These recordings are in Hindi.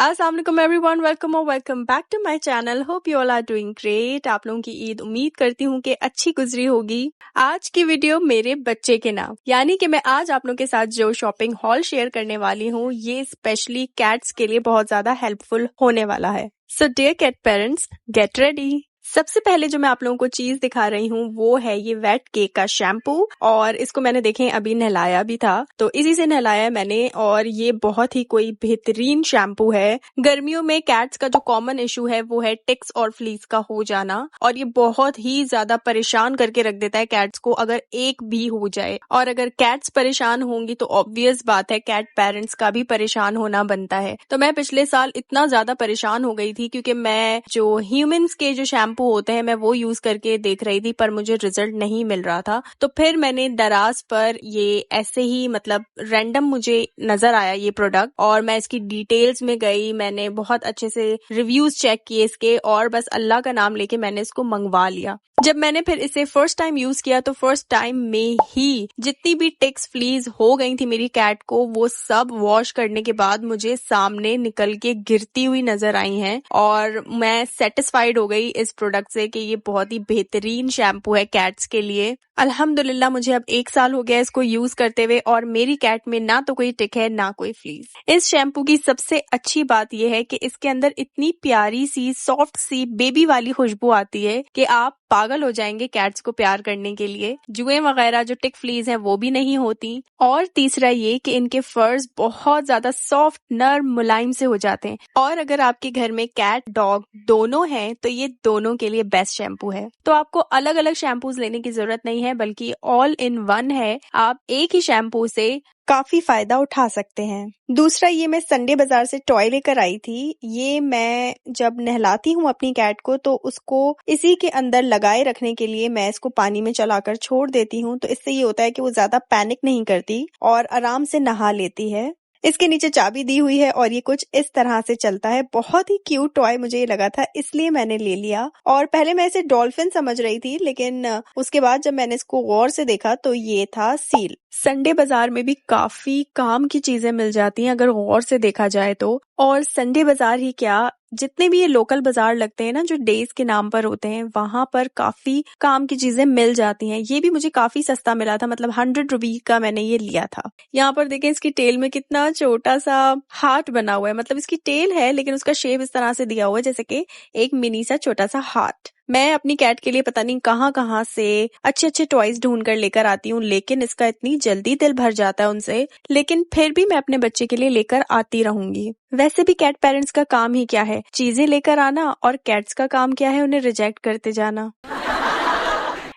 अस्सलाम वालेकुम everyone, welcome back to my channel. Hope you all are doing great. आप लोगों की ईद उम्मीद करती हूँ कि अच्छी गुजरी होगी। आज की वीडियो मेरे बच्चे के नाम, यानी कि मैं आज आप लोगों के साथ जो शॉपिंग हॉल शेयर करने वाली हूँ ये स्पेशली कैट्स के लिए बहुत ज्यादा हेल्पफुल होने वाला है। So dear cat parents, get ready. सबसे पहले जो मैं आप लोगों को चीज दिखा रही हूँ वो है ये वेट केक का शैम्पू, और इसको मैंने देखें अभी नहलाया भी था, तो इसी से नहलाया मैंने। और ये बहुत ही कोई बेहतरीन शैम्पू है। गर्मियों में कैट्स का जो कॉमन इशू है वो है टिक्स और फ्लीस का हो जाना, और ये बहुत ही ज्यादा परेशान करके रख देता है कैट्स को अगर एक भी हो जाए। और अगर कैट्स परेशान होंगी तो ऑब्वियस बात है कैट पेरेंट्स का भी परेशान होना बनता है। तो मैं पिछले साल इतना ज्यादा परेशान हो गई थी क्योंकि मैं जो ह्यूमंस के जो शैम्पू होते हैं मैं वो यूज करके देख रही थी, पर मुझे रिजल्ट नहीं मिल रहा था। तो फिर मैंने दराज पर ये ऐसे ही मतलब रैंडम मुझे नजर आया ये प्रोडक्ट, और मैं इसकी डिटेल्स में गई, मैंने बहुत अच्छे से रिव्यूज चेक किए इसके, और बस अल्लाह का नाम लेके मैंने इसको मंगवा लिया। जब मैंने फिर इसे फर्स्ट टाइम यूज किया तो फर्स्ट टाइम में ही जितनी भी टिक्स फ्लीज हो गई थी मेरी कैट को वो सब वॉश करने के बाद मुझे सामने निकल के गिरती हुई नजर आई हैं, और मैं सेटिस्फाइड हो गई इस प्रोडक्ट से कि ये बहुत ही बेहतरीन शैम्पू है कैट्स के लिए। अल्हम्दुलिल्लाह मुझे अब 1 साल हो गया इसको यूज करते हुए, और मेरी कैट में ना तो कोई टिक है ना कोई फ्लीज। इस शैम्पू की सबसे अच्छी बात यह है कि इसके अंदर इतनी प्यारी सी सॉफ्ट सी बेबी वाली खुशबू आती है कि आप पागल हो जाएंगे कैट्स को प्यार करने के लिए। जुएं वगैरह जो टिक फ्लीज हैं वो भी नहीं होती, और तीसरा ये कि इनके फर्स बहुत ज्यादा सॉफ्ट नर्म मुलायम से हो जाते हैं। और अगर आपके घर में कैट डॉग दोनों हैं तो ये दोनों के लिए बेस्ट शैम्पू है। तो आपको अलग अलग शैम्पूज लेने की जरूरत नहीं है, बल्कि ऑल इन वन है। आप एक ही शैम्पू से काफी फायदा उठा सकते हैं। दूसरा, ये मैं संडे बाजार से टॉय लेकर आई थी। ये मैं जब नहलाती हूँ अपनी कैट को तो उसको इसी के अंदर लगाए रखने के लिए मैं इसको पानी में चलाकर छोड़ देती हूँ, तो इससे ये होता है कि वो ज्यादा पैनिक नहीं करती और आराम से नहा लेती है। इसके नीचे चाबी दी हुई है और ये कुछ इस तरह से चलता है। बहुत ही क्यूट टॉय मुझे ये लगा था, इसलिए मैंने ले लिया। और पहले मैं इसे डॉल्फिन समझ रही थी, लेकिन उसके बाद जब मैंने इसको गौर से देखा तो ये था सील। संडे बाजार में भी काफी काम की चीजें मिल जाती हैं अगर गौर से देखा जाए तो। और संडे बाजार ही क्या, जितने भी ये लोकल बाजार लगते हैं ना जो डेज के नाम पर होते हैं, वहां पर काफी काम की चीजें मिल जाती हैं। ये भी मुझे काफी सस्ता मिला था, मतलब 100 रुपीज का मैंने ये लिया था। यहाँ पर देखें इसकी टेल में कितना छोटा सा हार्ट बना हुआ है, मतलब इसकी टेल है लेकिन उसका शेप इस तरह से दिया हुआ है जैसे कि एक मिनी सा छोटा सा हार्ट। मैं अपनी कैट के लिए पता नहीं कहाँ से अच्छे अच्छे टॉयज ढूंढ कर लेकर आती हूँ, लेकिन इसका इतनी जल्दी दिल भर जाता है उनसे। लेकिन फिर भी मैं अपने बच्चे के लिए लेकर आती रहूंगी। वैसे भी कैट पेरेंट्स का काम ही क्या है, चीजें लेकर आना, और कैट्स का काम क्या है, उन्हें रिजेक्ट करते जाना।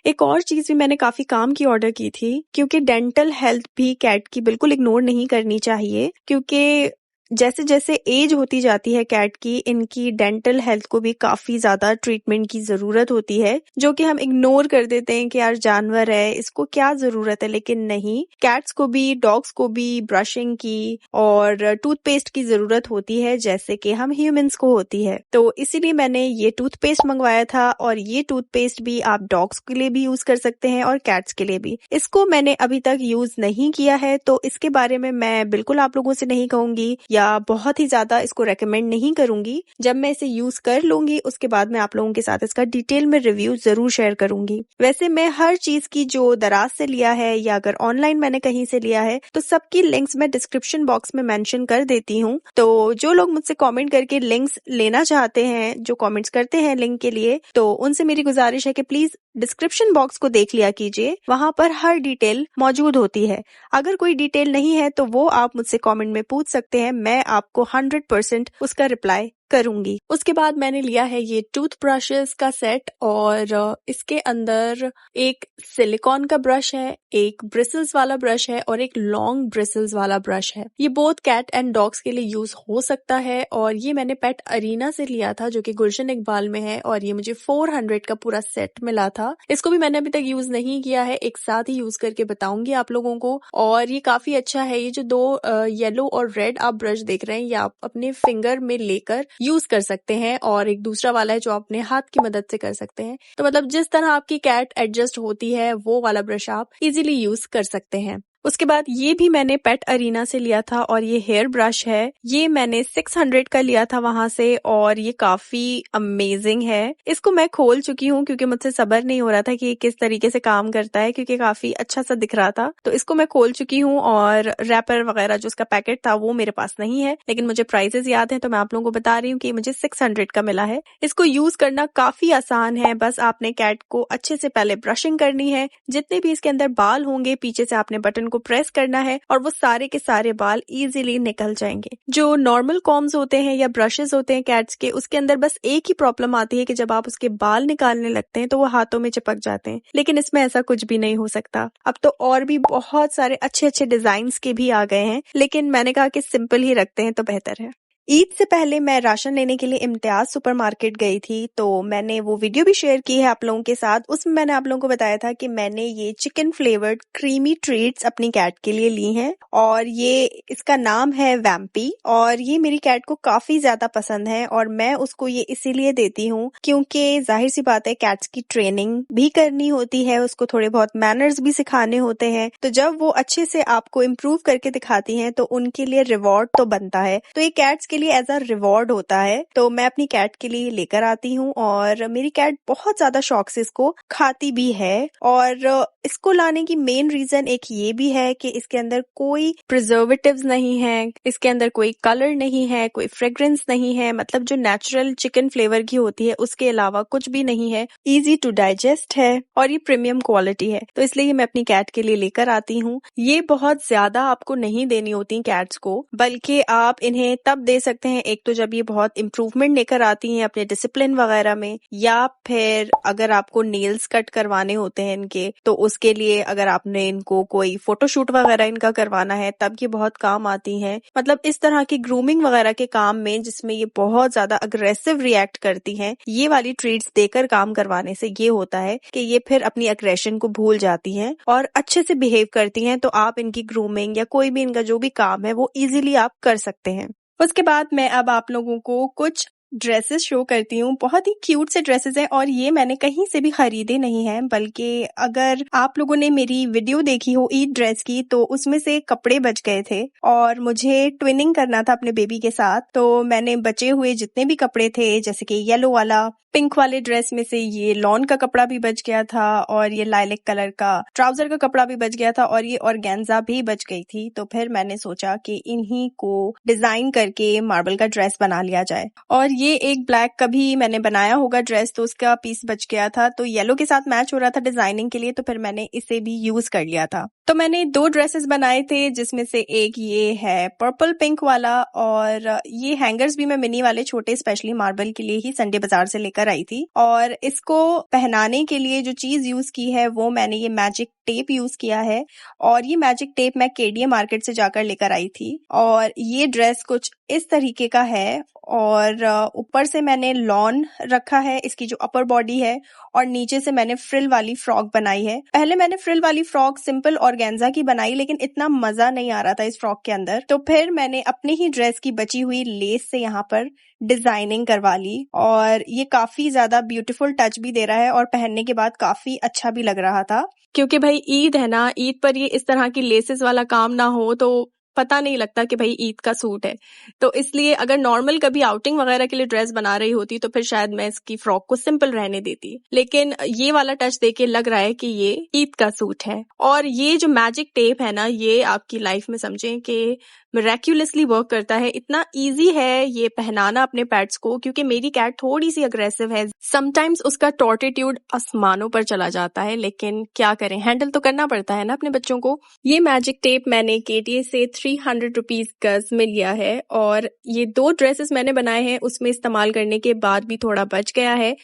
एक और चीज भी मैंने काफी काम की ऑर्डर की थी, क्योंकि डेंटल हेल्थ भी कैट की बिल्कुल इग्नोर नहीं करनी चाहिए, क्योंकि जैसे जैसे एज होती जाती है कैट की, इनकी डेंटल हेल्थ को भी काफी ज्यादा ट्रीटमेंट की जरूरत होती है, जो कि हम इग्नोर कर देते हैं कि यार जानवर है इसको क्या जरूरत है। लेकिन नहीं, कैट्स को भी डॉग्स को भी ब्रशिंग की और टूथपेस्ट की जरूरत होती है, जैसे कि हम ह्यूमंस को होती है। तो इसीलिए मैंने ये टूथपेस्ट मंगवाया था, और ये टूथपेस्ट भी आप डॉग्स के लिए भी यूज कर सकते हैं और कैट्स के लिए भी। इसको मैंने अभी तक यूज नहीं किया है, तो इसके बारे में मैं बिल्कुल आप लोगों से नहीं कहूंगी या बहुत ही ज्यादा इसको रेकमेंड नहीं करूंगी। जब मैं इसे यूज कर लूंगी उसके बाद मैं आप लोगों के साथ इसका डिटेल में रिव्यू जरूर शेयर करूंगी। वैसे मैं हर चीज की जो दराज से लिया है या अगर ऑनलाइन मैंने कहीं से लिया है तो सबकी लिंक्स मैं डिस्क्रिप्शन बॉक्स में मेंशन कर देती हूँ। तो जो लोग मुझसे कमेंट करके लिंक्स लेना चाहते हैं, जो कमेंट्स करते हैं लिंक के लिए, तो उनसे मेरी गुजारिश है कि प्लीज डिस्क्रिप्शन बॉक्स को देख लिया कीजिए, वहां पर हर डिटेल मौजूद होती है। अगर कोई डिटेल नहीं है तो वो आप मुझसे कमेंट में पूछ सकते हैं, मैं आपको 100% उसका रिप्लाई करूंगी। उसके बाद मैंने लिया है ये टूथ ब्रशेस का सेट, और इसके अंदर एक सिलिकॉन का ब्रश है, एक ब्रिसल्स वाला ब्रश है और एक लॉन्ग ब्रिसल्स वाला ब्रश है। ये बोथ कैट एंड डॉग्स के लिए यूज हो सकता है, और ये मैंने पेट अरीना से लिया था जो कि गुलशन इकबाल में है, और ये मुझे 400 का पूरा सेट मिला था। इसको भी मैंने अभी तक यूज नहीं किया है, एक साथ ही यूज करके बताऊंगी आप लोगों को। और ये काफी अच्छा है। ये जो दो येलो और रेड आप ब्रश देख रहे हैं ये आप अपने फिंगर में लेकर यूज कर सकते हैं, और एक दूसरा वाला है जो अपने हाथ की मदद से कर सकते हैं। तो मतलब जिस तरह आपकी कैट एडजस्ट होती है वो वाला ब्रश आप इजीली यूज कर सकते हैं। उसके बाद ये भी मैंने पेट अरीना से लिया था और ये हेयर ब्रश है, ये मैंने 600 का लिया था वहां से और ये काफी अमेजिंग है। इसको मैं खोल चुकी हूँ क्योंकि मुझसे सब्र नहीं हो रहा था कि ये किस तरीके से काम करता है, क्योंकि काफी अच्छा सा दिख रहा था। तो इसको मैं खोल चुकी हूँ और रैपर वगैरह जो उसका पैकेट था वो मेरे पास नहीं है, लेकिन मुझे प्राइसेस याद है तो मैं आप लोगों को बता रही हूँ कि मुझे 600 का मिला है। इसको यूज करना काफी आसान है, बस आपने कैट को अच्छे से पहले ब्रशिंग करनी है। जितने भी इसके अंदर बाल होंगे पीछे से आपने बटन को प्रेस करना है और वो सारे के सारे बाल इजीली निकल जाएंगे। जो नॉर्मल कॉम्स होते हैं या ब्रशेस होते हैं कैट्स के, उसके अंदर बस एक ही प्रॉब्लम आती है कि जब आप उसके बाल निकालने लगते हैं तो वो हाथों में चिपक जाते हैं, लेकिन इसमें ऐसा कुछ भी नहीं हो सकता। अब तो और भी बहुत सारे अच्छे अच्छे डिजाइन्स के भी आ गए हैं, लेकिन मैंने कहा कि सिंपल ही रखते हैं तो बेहतर है। ईद से पहले मैं राशन लेने के लिए इम्तियाज सुपरमार्केट गई थी, तो मैंने वो वीडियो भी शेयर की है आप लोगों के साथ। उसमें मैंने आप लोगों को बताया था कि मैंने ये चिकन फ्लेवर्ड क्रीमी ट्रीट्स अपनी कैट के लिए ली हैं और ये इसका नाम है वैम्पी और ये मेरी कैट को काफी ज्यादा पसंद है और मैं उसको ये इसीलिए देती हूँ क्योंकि जाहिर सी बात है कैट्स की ट्रेनिंग भी करनी होती है, उसको थोड़े बहुत मैनर्स भी सिखाने होते हैं। तो जब वो अच्छे से आपको इम्प्रूव करके दिखाती हैं तो उनके लिए रिवॉर्ड तो बनता है, तो ये कैट्स के लिए एज अ रिवॉर्ड होता है। तो मैं अपनी कैट के लिए लेकर आती हूँ और मेरी कैट बहुत ज्यादा शौक से इसको खाती भी है। और इसको लाने की मेन रीजन एक ये भी है कि इसके अंदर कोई प्रिजर्वेटिव्स नहीं है, इसके अंदर कोई कलर नहीं है, कोई फ्रेग्रेंस नहीं है, मतलब जो नेचुरल चिकन फ्लेवर की होती है उसके अलावा कुछ भी नहीं है। इजी टू डाइजेस्ट है और ये प्रीमियम क्वालिटी है, तो इसलिए मैं अपनी कैट के लिए लेकर आती हूँ। ये बहुत ज्यादा आपको नहीं देनी होती कैट्स को, बल्कि आप इन्हें तब दे सकते हैं एक तो जब ये बहुत इम्प्रूवमेंट लेकर आती हैं अपने डिसिप्लिन वगैरह में, या फिर अगर आपको नेल्स कट करवाने होते हैं इनके, तो उसके लिए अगर आपने इनको कोई फोटोशूट वगैरह इनका करवाना है तब ये बहुत काम आती हैं। मतलब इस तरह की ग्रूमिंग वगैरह के काम में जिसमें ये बहुत ज्यादा अग्रेसिव रिएक्ट करती हैं, ये वाली ट्रीट्स देकर काम करवाने से ये होता है कि ये फिर अपनी अग्रेशन को भूल जाती हैं और अच्छे से बिहेव करती हैं। तो आप इनकी ग्रूमिंग या कोई भी इनका जो भी काम है वो इजीली आप कर सकते हैं। उसके बाद मैं अब आप लोगों को कुछ ड्रेसेस शो करती हूँ। बहुत ही क्यूट से ड्रेसेस हैं और ये मैंने कहीं से भी खरीदे नहीं हैं, बल्कि अगर आप लोगों ने मेरी वीडियो देखी हो ईद ड्रेस की तो उसमें से कपड़े बच गए थे और मुझे ट्विनिंग करना था अपने बेबी के साथ। तो मैंने बचे हुए जितने भी कपड़े थे, जैसे कि येलो वाला, पिंक वाले ड्रेस में से ये लॉन का कपड़ा भी बच गया था और ये लाइलेक कलर का ट्राउजर का कपड़ा भी बच गया था और ये ऑर्गेन्जा भी बच गई थी। तो फिर मैंने सोचा कि इन्हीं को डिजाइन करके मार्बल का ड्रेस बना लिया जाए। और ये एक ब्लैक का भी मैंने बनाया होगा ड्रेस, तो उसका पीस बच गया था, तो येलो के साथ मैच हो रहा था डिजाइनिंग के लिए, तो फिर मैंने इसे भी यूज कर लिया था। तो मैंने 2 ड्रेसेस बनाए थे, जिसमें से एक ये है पर्पल पिंक वाला और ये हैंगर्स भी मैं मिनी वाले छोटे स्पेशली मार्बल के लिए ही संडे बाजार से लेकर आई थी। और इसको पहनाने के लिए जो चीज यूज की है वो मैंने ये मैजिक टेप यूज किया है और ये मैजिक टेप मैं केडीए मार्केट से जाकर लेकर आई थी। और ये ड्रेस कुछ इस तरीके का है और ऊपर से मैंने लॉन रखा है, इसकी जो अपर बॉडी है, और नीचे से मैंने फ्रिल वाली फ्रॉक बनाई है। पहले मैंने फ्रिल वाली फ्रॉक सिंपल ऑर्गेन्जा की बनाई, लेकिन इतना मजा नहीं आ रहा था इस फ्रॉक के अंदर, तो फिर मैंने अपने ही ड्रेस की बची हुई लेस से यहाँ पर डिजाइनिंग करवा ली और ये काफी ज्यादा ब्यूटीफुल टच भी दे रहा है और पहनने के बाद काफी अच्छा भी लग रहा था। क्योंकि भाई ईद है ना, ईद पर ये इस तरह की लेसेस वाला काम ना हो तो पता नहीं लगता कि भाई ईद का सूट है। तो इसलिए अगर नॉर्मल कभी आउटिंग वगैरह के लिए ड्रेस बना रही होती तो फिर शायद मैं इसकी फ्रॉक को सिंपल रहने देती, लेकिन ये वाला टच देके लग रहा है कि ये ईद का सूट है। और ये जो मैजिक टेप है ना, ये आपकी लाइफ में समझें कि मिरेक्युलसली वर्क करता है। इतना इजी है ये पहनाना अपने पेट्स को, क्योंकि मेरी कैट थोड़ी सी अग्रेसिव है, समटाइम्स उसका टॉर्टिट्यूड आसमानों पर चला जाता है, लेकिन क्या करें, हैंडल तो करना पड़ता है ना अपने बच्चों को। ये मैजिक टेप मैंने केटीए से 300 रुपीज गज में लिया है और ये 2 ड्रेसेस मैंने बनाए हैं, उसमें इस्तेमाल करने के बाद भी थोड़ा बच गया है,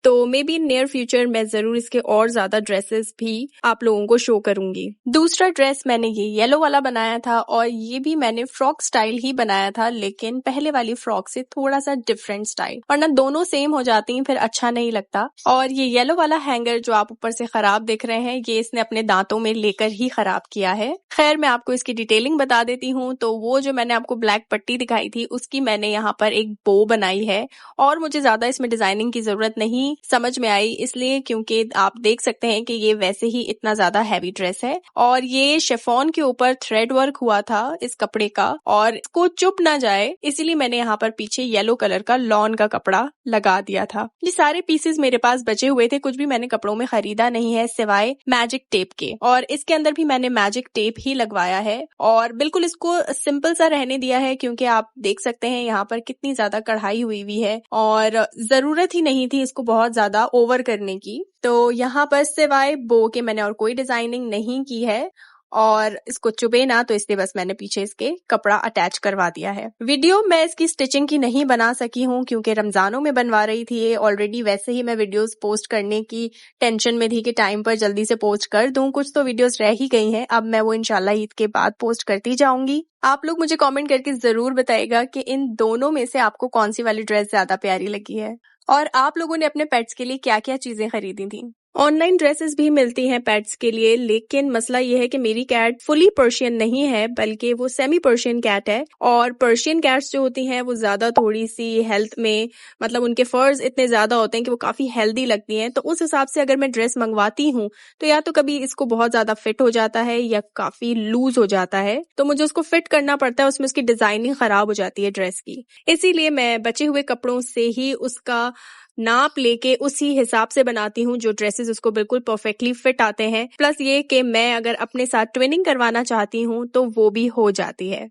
तो मे बी नियर फ्यूचर मैं जरूर इसके और ज्यादा ड्रेसेस भी आप लोगों को शो करूंगी। दूसरा ड्रेस मैंने ये येलो वाला बनाया था और ये भी मैंने फ्रॉक स्टाइल ही बनाया था, लेकिन पहले वाली फ्रॉक से थोड़ा सा डिफरेंट स्टाइल, वरना दोनों सेम हो जाती हैं फिर अच्छा नहीं लगता। और ये येलो वाला हैंगर जो आप ऊपर से खराब दिख रहे हैं, ये इसने अपने दांतों में लेकर ही खराब किया है। खैर मैं आपको इसकी डिटेलिंग बता देती हूँ। तो वो जो मैंने आपको ब्लैक पट्टी दिखाई थी उसकी मैंने यहाँ पर एक बो बनाई है और मुझे ज्यादा इसमें डिजाइनिंग की जरूरत नहीं नहीं समझ में आई, इसलिए क्योंकि आप देख सकते हैं कि ये वैसे ही इतना ज्यादा हैवी ड्रेस है और ये शिफॉन के ऊपर थ्रेड वर्क हुआ था इस कपड़े का, और इसको चुप ना जाए इसीलिए मैंने यहाँ पर पीछे येलो कलर का लॉन का कपड़ा लगा दिया था। ये सारे पीसेस मेरे पास बचे हुए थे, कुछ भी मैंने कपड़ों में खरीदा नहीं है सिवाय मैजिक टेप के, और इसके अंदर भी मैंने मैजिक टेप ही लगवाया है और बिल्कुल इसको सिंपल सा रहने दिया है, क्योंकि आप देख सकते हैं यहाँ पर कितनी ज्यादा कढ़ाई हुई है और जरूरत ही नहीं थी इसको बहुत ज्यादा ओवर करने की। तो यहाँ पर सिवाय बो के मैंने और कोई डिजाइनिंग नहीं की है और इसको चुभे ना, तो इसलिए बस मैंने पीछे इसके कपड़ा अटैच करवा दिया है। वीडियो मैं इसकी स्टिचिंग की नहीं बना सकी हूँ क्योंकि रमजानों में बनवा रही थी ये ऑलरेडी, वैसे ही मैं वीडियोस पोस्ट करने की टेंशन में थी कि टाइम पर जल्दी से पोस्ट कर दूं। कुछ तो वीडियोस रह ही गई हैं, अब मैं वो इंशाल्लाह ईद के बाद पोस्ट करती जाऊंगी। आप लोग मुझे कमेंट करके जरूर बताइएगा कि इन दोनों में से आपको कौन सी वाली ड्रेस ज्यादा प्यारी लगी है और आप लोगों ने अपने पेट्स के लिए क्या क्या चीजें खरीदी थी। ऑनलाइन ड्रेसेस भी मिलती हैं पेट्स के लिए, लेकिन मसला ये है कि मेरी कैट फुली पर्शियन नहीं है बल्कि वो सेमी पर्शियन कैट है, और पर्शियन कैट्स जो होती हैं वो ज्यादा थोड़ी सी हेल्थ में, मतलब उनके फर्स इतने ज्यादा होते हैं कि वो काफी हेल्दी लगती हैं। तो उस हिसाब से अगर मैं ड्रेस मंगवाती हूँ तो या तो कभी इसको बहुत ज्यादा फिट हो जाता है या काफी लूज हो जाता है, तो मुझे उसको फिट करना पड़ता है, उसमें उसकी डिजाइनिंग खराब हो जाती है ड्रेस की। इसीलिए मैं बचे हुए कपड़ों से ही उसका नाप लेके उसी हिसाब से बनाती हूँ जो ड्रेसेस उसको बिल्कुल परफेक्टली फिट आते हैं। प्लस ये कि मैं अगर अपने साथ ट्विनिंग करवाना चाहती हूँ तो वो भी हो जाती है।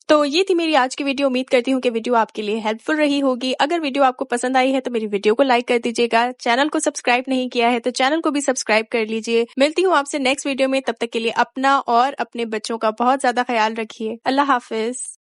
तो ये थी मेरी आज की वीडियो। उम्मीद करती हूँ कि वीडियो आपके लिए हेल्पफुल रही होगी। अगर वीडियो आपको पसंद आई है तो मेरी वीडियो को लाइक कर दीजिएगा। चैनल को सब्सक्राइब नहीं किया है तो चैनल को भी सब्सक्राइब कर लीजिए। मिलती हूँ आपसे नेक्स्ट वीडियो में, तब तक के लिए अपना और अपने बच्चों का बहुत ज्यादा ख्याल रखिए। अल्लाह हाफिज।